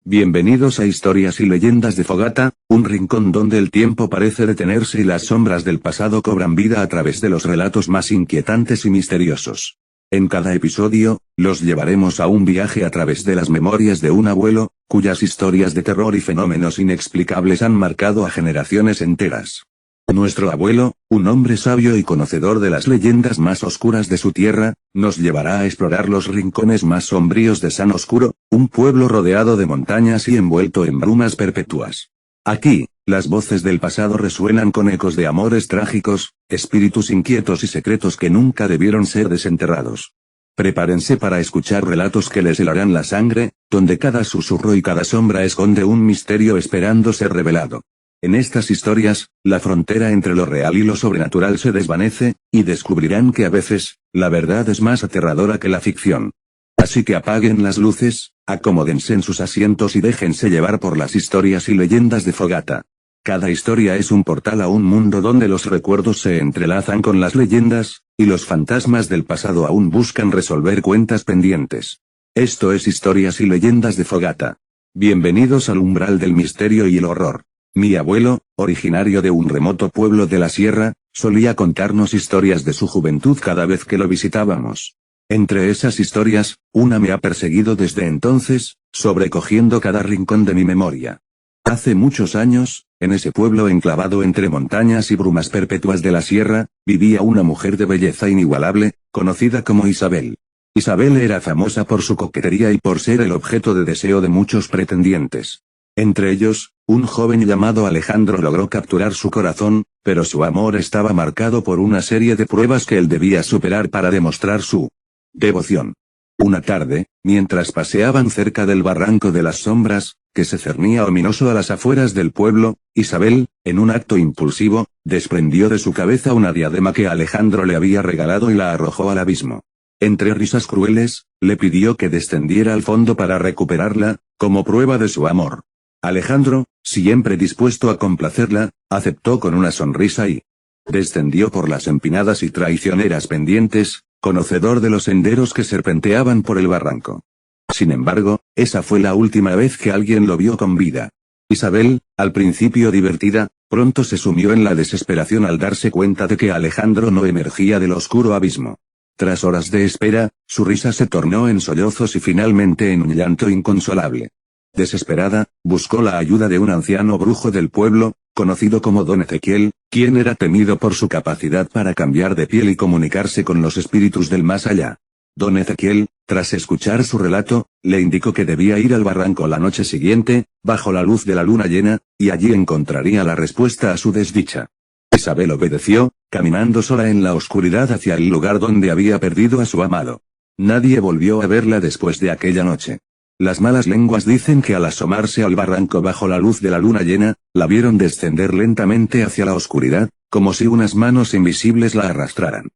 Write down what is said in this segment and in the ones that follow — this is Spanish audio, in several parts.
Bienvenidos a Historias y Leyendas de Fogata, un rincón donde el tiempo parece detenerse y las sombras del pasado cobran vida a través de los relatos más inquietantes y misteriosos. En cada episodio, los llevaremos a un viaje a través de las memorias de un abuelo, cuyas historias de terror y fenómenos inexplicables han marcado a generaciones enteras. Nuestro abuelo, un hombre sabio y conocedor de las leyendas más oscuras de su tierra, nos llevará a explorar los rincones más sombríos de San Oscuro, un pueblo rodeado de montañas y envuelto en brumas perpetuas. Aquí, las voces del pasado resuenan con ecos de amores trágicos, espíritus inquietos y secretos que nunca debieron ser desenterrados. Prepárense para escuchar relatos que les helarán la sangre, donde cada susurro y cada sombra esconde un misterio esperando ser revelado. En estas historias, la frontera entre lo real y lo sobrenatural se desvanece, y descubrirán que a veces, la verdad es más aterradora que la ficción. Así que apaguen las luces, acomódense en sus asientos y déjense llevar por las historias y leyendas de Fogata. Cada historia es un portal a un mundo donde los recuerdos se entrelazan con las leyendas, y los fantasmas del pasado aún buscan resolver cuentas pendientes. Esto es Historias y Leyendas de Fogata. Bienvenidos al umbral del misterio y el horror. Mi abuelo, originario de un remoto pueblo de la sierra, solía contarnos historias de su juventud cada vez que lo visitábamos. Entre esas historias, una me ha perseguido desde entonces, sobrecogiendo cada rincón de mi memoria. Hace muchos años, en ese pueblo enclavado entre montañas y brumas perpetuas de la sierra, vivía una mujer de belleza inigualable, conocida como Isabel. Isabel era famosa por su coquetería y por ser el objeto de deseo de muchos pretendientes. Entre ellos, un joven llamado Alejandro logró capturar su corazón, pero su amor estaba marcado por una serie de pruebas que él debía superar para demostrar su devoción. Una tarde, mientras paseaban cerca del barranco de las sombras, que se cernía ominoso a las afueras del pueblo, Isabel, en un acto impulsivo, desprendió de su cabeza una diadema que Alejandro le había regalado y la arrojó al abismo. Entre risas crueles, le pidió que descendiera al fondo para recuperarla, como prueba de su amor. Alejandro, siempre dispuesto a complacerla, aceptó con una sonrisa y descendió por las empinadas y traicioneras pendientes, conocedor de los senderos que serpenteaban por el barranco. Sin embargo, esa fue la última vez que alguien lo vio con vida. Isabel, al principio divertida, pronto se sumió en la desesperación al darse cuenta de que Alejandro no emergía del oscuro abismo. Tras horas de espera, su risa se tornó en sollozos y finalmente en un llanto inconsolable. Desesperada, buscó la ayuda de un anciano brujo del pueblo, conocido como Don Ezequiel, quien era temido por su capacidad para cambiar de piel y comunicarse con los espíritus del más allá. Don Ezequiel, tras escuchar su relato, le indicó que debía ir al barranco la noche siguiente, bajo la luz de la luna llena, y allí encontraría la respuesta a su desdicha. Isabel obedeció, caminando sola en la oscuridad hacia el lugar donde había perdido a su amado. Nadie volvió a verla después de aquella noche. Las malas lenguas dicen que al asomarse al barranco bajo la luz de la luna llena, la vieron descender lentamente hacia la oscuridad, como si unas manos invisibles la arrastraran.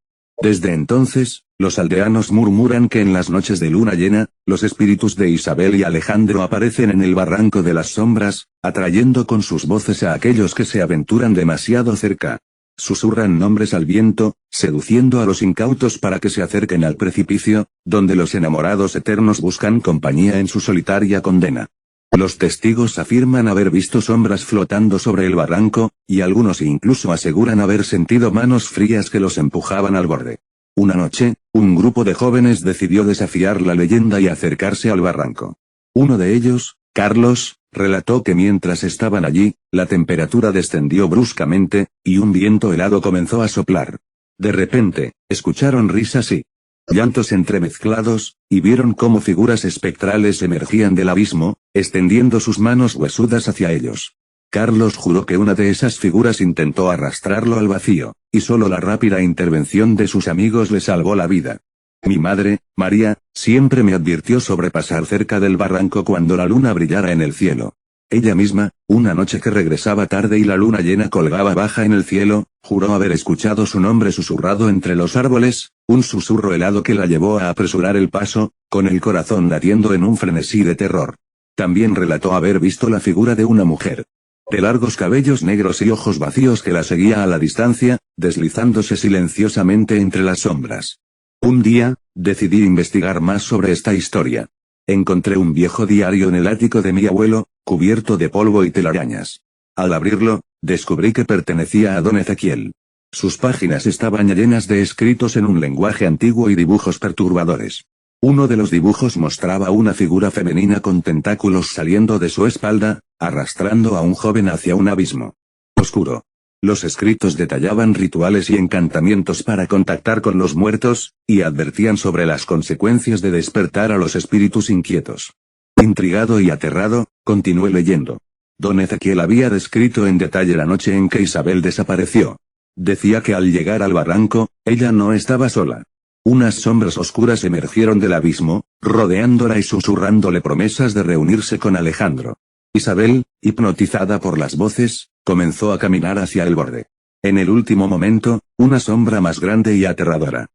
Desde entonces, los aldeanos murmuran que en las noches de luna llena, los espíritus de Isabel y Alejandro aparecen en el barranco de las sombras, atrayendo con sus voces a aquellos que se aventuran demasiado cerca. Susurran nombres al viento, seduciendo a los incautos para que se acerquen al precipicio, donde los enamorados eternos buscan compañía en su solitaria condena. Los testigos afirman haber visto sombras flotando sobre el barranco, y algunos incluso aseguran haber sentido manos frías que los empujaban al borde. Una noche, un grupo de jóvenes decidió desafiar la leyenda y acercarse al barranco. Uno de ellos, Carlos, relató que mientras estaban allí, la temperatura descendió bruscamente, y un viento helado comenzó a soplar. De repente, escucharon risas y llantos entremezclados, y vieron cómo figuras espectrales emergían del abismo, extendiendo sus manos huesudas hacia ellos. Carlos juró que una de esas figuras intentó arrastrarlo al vacío, y solo la rápida intervención de sus amigos le salvó la vida. Mi madre, María, siempre me advirtió sobre pasar cerca del barranco cuando la luna brillara en el cielo. Ella misma, una noche que regresaba tarde y la luna llena colgaba baja en el cielo, juró haber escuchado su nombre susurrado entre los árboles, un susurro helado que la llevó a apresurar el paso, con el corazón latiendo en un frenesí de terror. También relató haber visto la figura de una mujer, de largos cabellos negros y ojos vacíos que la seguía a la distancia, deslizándose silenciosamente entre las sombras. Un día, decidí investigar más sobre esta historia. Encontré un viejo diario en el ático de mi abuelo, cubierto de polvo y telarañas. Al abrirlo, descubrí que pertenecía a don Ezequiel. Sus páginas estaban llenas de escritos en un lenguaje antiguo y dibujos perturbadores. Uno de los dibujos mostraba una figura femenina con tentáculos saliendo de su espalda, arrastrando a un joven hacia un abismo oscuro. Los escritos detallaban rituales y encantamientos para contactar con los muertos, y advertían sobre las consecuencias de despertar a los espíritus inquietos. Intrigado y aterrado, continué leyendo. Don Ezequiel había descrito en detalle la noche en que Isabel desapareció. Decía que al llegar al barranco, ella no estaba sola. Unas sombras oscuras emergieron del abismo, rodeándola y susurrándole promesas de reunirse con Alejandro. Isabel, hipnotizada por las voces, comenzó a caminar hacia el borde. En el último momento, una sombra más grande y aterradora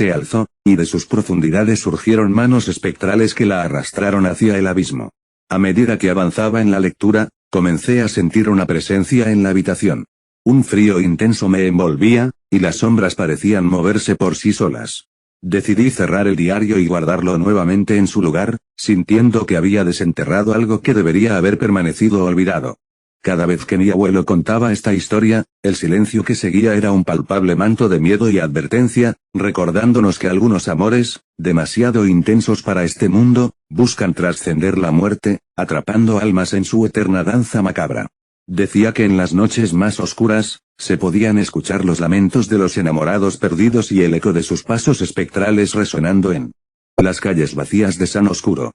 se alzó, y de sus profundidades surgieron manos espectrales que la arrastraron hacia el abismo. A medida que avanzaba en la lectura, comencé a sentir una presencia en la habitación. Un frío intenso me envolvía, y las sombras parecían moverse por sí solas. Decidí cerrar el diario y guardarlo nuevamente en su lugar, sintiendo que había desenterrado algo que debería haber permanecido olvidado. Cada vez que mi abuelo contaba esta historia, el silencio que seguía era un palpable manto de miedo y advertencia, recordándonos que algunos amores, demasiado intensos para este mundo, buscan trascender la muerte, atrapando almas en su eterna danza macabra. Decía que en las noches más oscuras, se podían escuchar los lamentos de los enamorados perdidos y el eco de sus pasos espectrales resonando en las calles vacías de San Oscuro.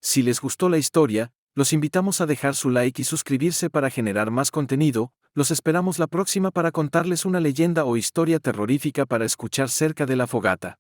Si les gustó la historia, los invitamos a dejar su like y suscribirse para generar más contenido. Los esperamos la próxima para contarles una leyenda o historia terrorífica para escuchar cerca de la fogata.